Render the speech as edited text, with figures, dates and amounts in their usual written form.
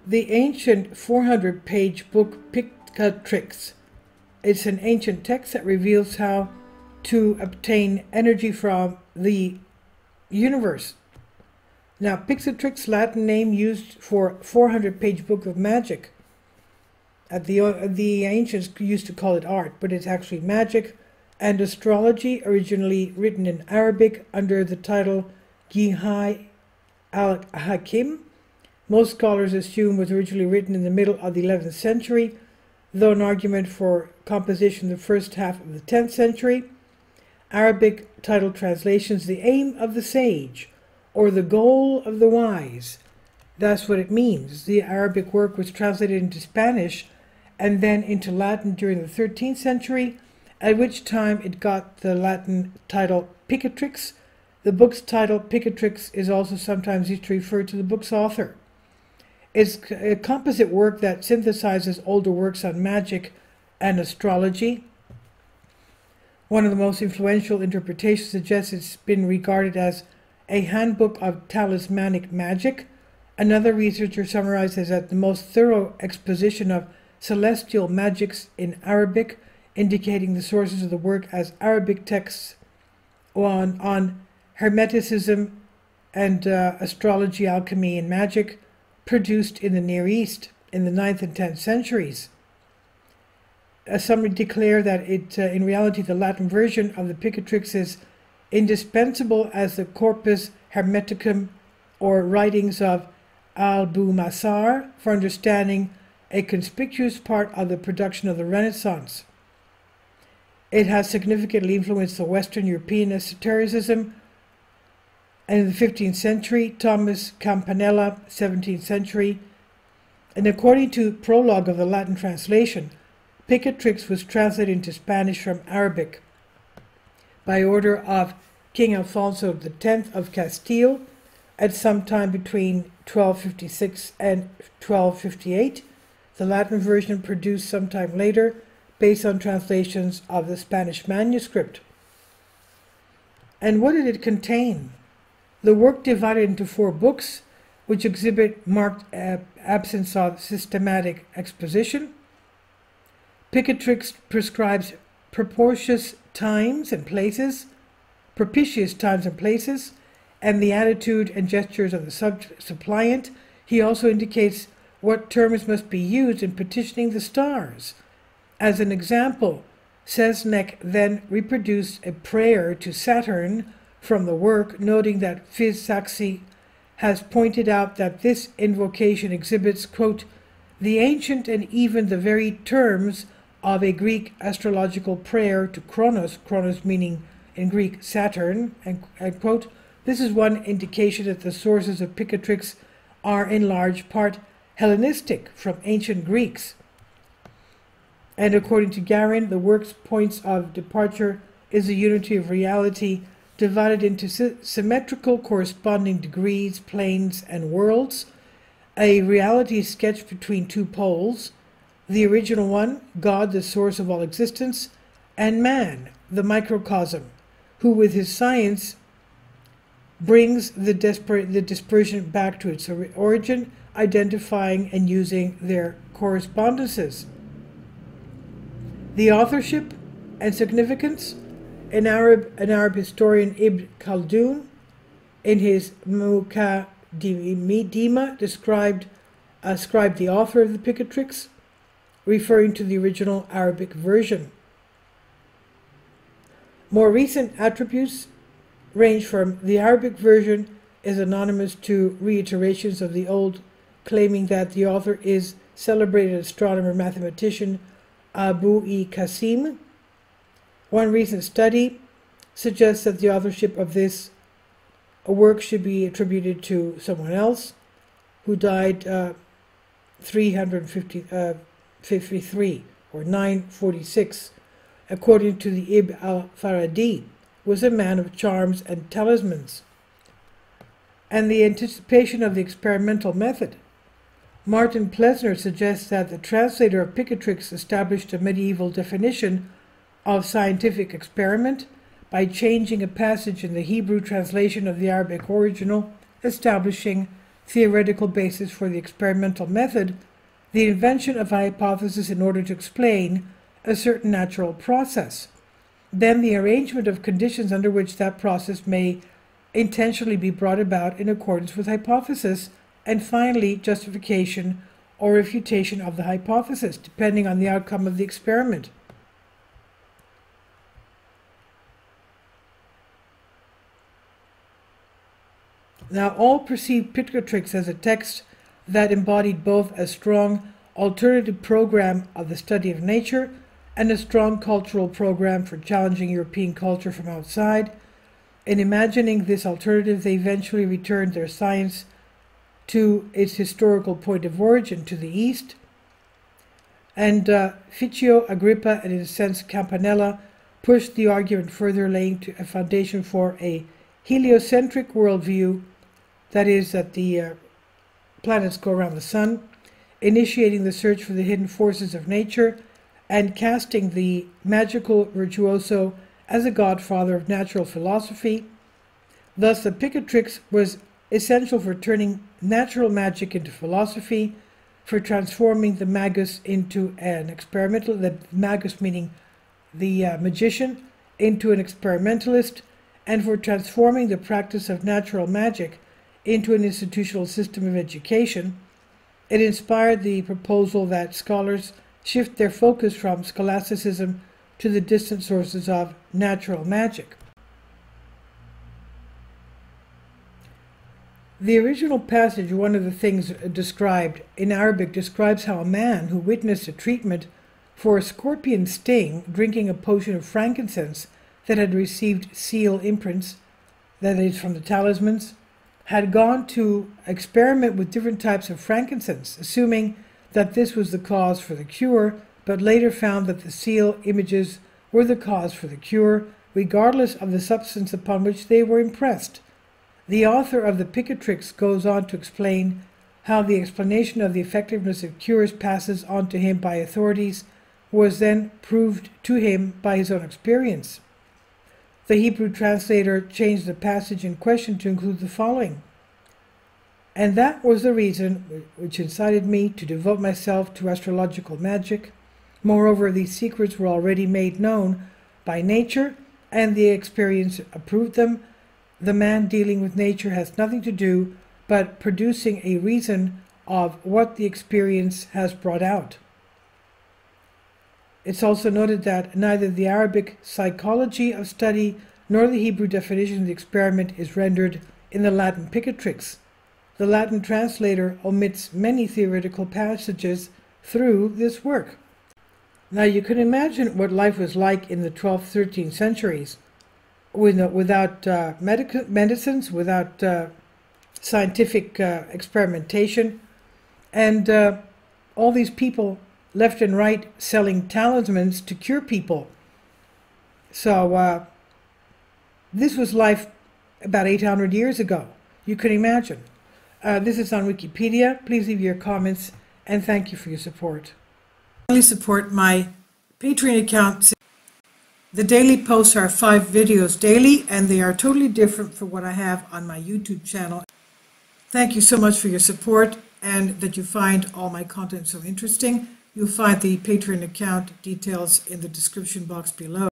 The ancient 400-page book Picatrix. It's an ancient text that reveals how to obtain energy from the universe. Now, Picatrix, Latin name used for 400-page book of magic. The ancients used to call it art, but it's actually magic and astrology, originally written in Arabic under the title Gihai al-Hakim. Most scholars assume was originally written in the middle of the 11th century, though an argument for composition in the first half of the 10th century. Arabic title translations, the aim of the sage, or the goal of the wise. That's what it means. The Arabic work was translated into Spanish and then into Latin during the 13th century, at which time it got the Latin title Picatrix. The book's title, Picatrix, is also sometimes used to refer to the book's author. It's a composite work that synthesizes older works on magic and astrology. One of the most influential interpretations suggests it's been regarded as a handbook of talismanic magic. Another researcher summarizes that the most thorough exposition of celestial magics in Arabic, indicating the sources of the work as Arabic texts on Hermeticism and astrology, alchemy, and magic, produced in the Near East in the 9th and 10th centuries. Some declare that in reality, the Latin version of the Picatrix is indispensable as the Corpus Hermeticum, or writings of Abu-Masar, for understanding a conspicuous part of the production of the Renaissance. It has significantly influenced the Western European esotericism. And in the 15th century, Thomas Campanella, 17th century, and according to prologue of the Latin translation, Picatrix was translated into Spanish from Arabic by order of King Alfonso X of Castile at some time between 1256 and 1258. The Latin version produced sometime later, based on translations of the Spanish manuscript. And what did it contain? The work divided into 4 books, which exhibit marked absence of systematic exposition. Picatrix prescribes propitious times and places, and the attitude and gestures of the suppliant. He also indicates what terms must be used in petitioning the stars. As an example, Sesnek then reproduced a prayer to Saturn from the work, noting that Fisaxi has pointed out that this invocation exhibits, quote, the ancient and even the very terms of a Greek astrological prayer to Kronos, Kronos meaning in Greek Saturn, and quote. This is one indication that the sources of Picatrix are in large part Hellenistic, from ancient Greeks. And according to Garin, the work's points of departure is the unity of reality divided into symmetrical corresponding degrees, planes, and worlds. A reality sketched between 2 poles, the original one, God, the source of all existence, and man, the microcosm, who with his science brings the dispersion back to its origin, identifying and using their correspondences. The authorship and significance. An Arab historian, Ibn Khaldun, in his Muqaddimah, ascribed the author of the Picatrix, referring to the original Arabic version. More recent attributes range from the Arabic version is anonymous to reiterations of the old, claiming that the author is celebrated astronomer mathematician Abu-i-Qasim. One recent study suggests that the authorship of this work should be attributed to someone else who died 353 or 946. According to the Ibn al-Faradi, was a man of charms and talismans. And the anticipation of the experimental method. Martin Plesner suggests that the translator of Picatrix established a medieval definition of scientific experiment by changing a passage in the Hebrew translation of the Arabic original, establishing theoretical basis for the experimental method, the invention of a hypothesis in order to explain a certain natural process, then the arrangement of conditions under which that process may intentionally be brought about in accordance with hypothesis, and finally justification or refutation of the hypothesis, depending on the outcome of the experiment. Now, all perceived Picatrix as a text that embodied both a strong alternative program of the study of nature and a strong cultural program for challenging European culture from outside. In imagining this alternative, they eventually returned their science to its historical point of origin, to the East. And Ficcio, Agrippa, and in a sense Campanella pushed the argument further, laying a foundation for a heliocentric worldview, that is, that the planets go around the sun, initiating the search for the hidden forces of nature, and casting the magical virtuoso as a godfather of natural philosophy. Thus, the Picatrix was essential for turning natural magic into philosophy, for transforming the magus into an experimental, the magus meaning the magician, into an experimentalist, and for transforming the practice of natural magic into an institutional system of education. It inspired the proposal that scholars shift their focus from scholasticism to the distant sources of natural magic. The original passage, one of the things described in Arabic, describes how a man who witnessed a treatment for a scorpion sting, drinking a potion of frankincense that had received seal imprints, that is from the Talismans, had gone to experiment with different types of frankincense, assuming that this was the cause for the cure, but later found that the seal images were the cause for the cure, regardless of the substance upon which they were impressed. The author of the Picatrix goes on to explain how the explanation of the effectiveness of cures passes on to him by authorities was then proved to him by his own experience. The Hebrew translator changed the passage in question to include the following: "And that was the reason which incited me to devote myself to astrological magic. Moreover, these secrets were already made known by nature, and the experience approved them. The man dealing with nature has nothing to do but producing a reason of what the experience has brought out." It's also noted that neither the Arabic psychology of study nor the Hebrew definition of the experiment is rendered in the Latin Picatrix. The Latin translator omits many theoretical passages through this work. Now you can imagine what life was like in the 12th, 13th centuries without medicines, without scientific experimentation, and all these people left and right selling talismans to cure people. So this was life about 800 years ago. You can imagine. This is on Wikipedia. Please leave your comments, and thank you for your support. Please support my Patreon account. The daily posts are 5 videos daily, and they are totally different from what I have on my YouTube channel. Thank you so much for your support, and that you find all my content so interesting. You'll find the Patreon account details in the description box below.